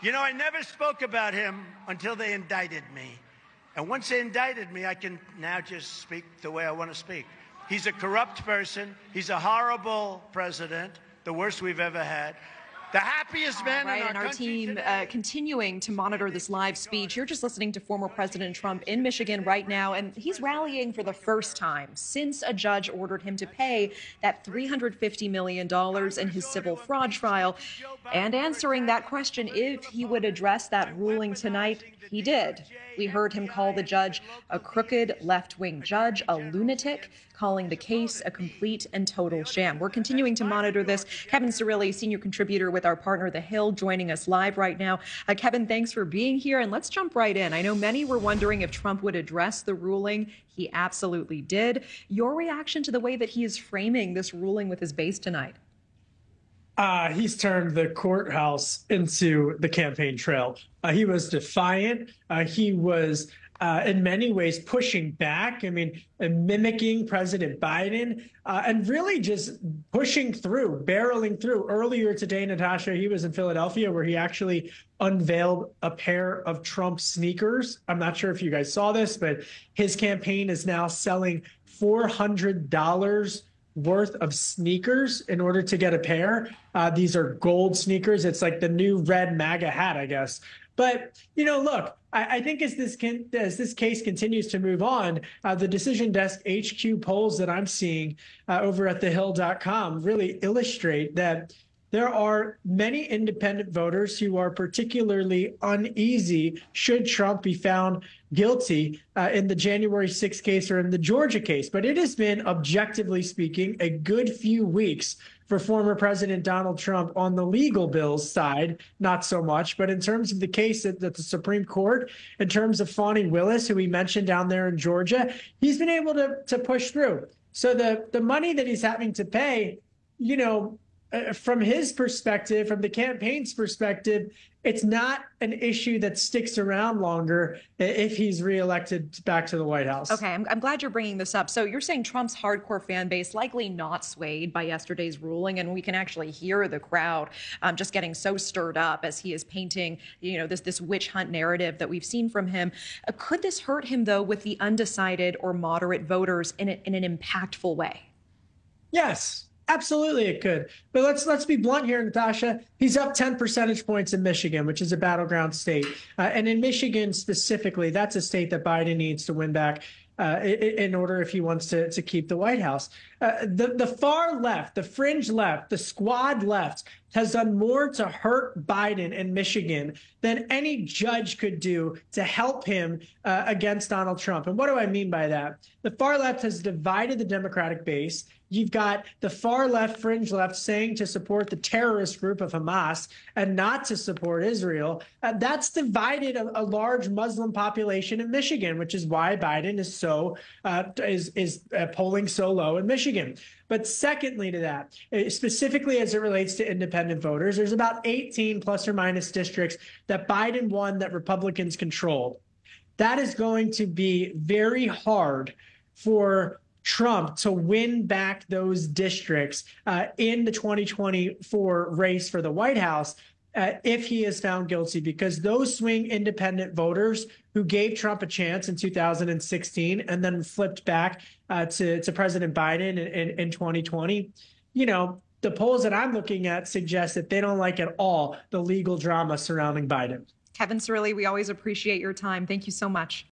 You know, I never spoke about him until they indicted me. And once they indicted me, I can now just speak the way I want to speak. He's a corrupt person. He's a horrible president, the worst we've ever had. The happiest man in our and our country team today. continuing to monitor this live speech. You're just listening to former President Trump in Michigan right now, and he's rallying for the first time since a judge ordered him to pay that $350 million in his civil fraud trial. And answering that question, if he would address that ruling tonight, he did. We heard him call the judge a crooked left-wing judge, a lunatic, calling the case a complete and total sham. We're continuing to monitor this. Kevin Cirilli, senior contributor with our partner, The Hill, joining us live right now. Kevin, thanks for being here, and let's jump right in. I know many were wondering if Trump would address the ruling. He absolutely did. Your reaction to the way that he is framing this ruling with his base tonight? He's turned the courthouse into the campaign trail. He was defiant. He was, in many ways, pushing back. I mean, mimicking President Biden and really just pushing through, barreling through. Earlier today, Natasha, he was in Philadelphia where he actually unveiled a pair of Trump sneakers. I'm not sure if you guys saw this, but his campaign is now selling $400 worth of sneakers in order to get a pair. These are gold sneakers. It's like the new red MAGA hat, I guess. But, you know, look, I think as this case continues to move on, the Decision Desk HQ polls that I'm seeing over at thehill.com really illustrate that there are many independent voters who are particularly uneasy should Trump be found guilty in the January 6th case or in the Georgia case. But it has been, objectively speaking, a good few weeks for former President Donald Trump on the legal bills side, not so much. But in terms of the case at the Supreme Court, in terms of Fani Willis, who we mentioned down there in Georgia, he's been able to push through. So the money that he's having to pay, you know, from his perspective, from the campaign's perspective, it's not an issue that sticks around longer if he's reelected back to the White House. Okay, I'm glad you're bringing this up. So you're saying Trump's hardcore fan base likely not swayed by yesterday's ruling, and we can actually hear the crowd just getting so stirred up as he is painting, you know, this witch hunt narrative that we've seen from him. Could this hurt him, though, with the undecided or moderate voters in an impactful way? Yes. Absolutely, it could. But let's be blunt here, Natasha. He's up 10 percentage points in Michigan, which is a battleground state. And in Michigan specifically, that's a state that Biden needs to win back in order if he wants to keep the White House. The far left, the fringe left, the squad left has done more to hurt Biden in Michigan than any judge could do to help him against Donald Trump. And what do I mean by that? The far left has divided the Democratic base. You've got the far left, fringe left saying to support the terrorist group of Hamas and not to support Israel. That's divided a large Muslim population in Michigan, which is why Biden is polling so low in Michigan. But secondly to that, specifically as it relates to independent voters, there's about 18 plus or minus districts that Biden won that Republicans controlled. That is going to be very hard for Trump to win back those districts in the 2024 race for the White House if he is found guilty, because those swing independent voters who gave Trump a chance in 2016 and then flipped back to President Biden in 2020, you know, the polls that I'm looking at suggest that they don't like at all the legal drama surrounding Biden. Kevin Cirilli, we always appreciate your time. Thank you so much.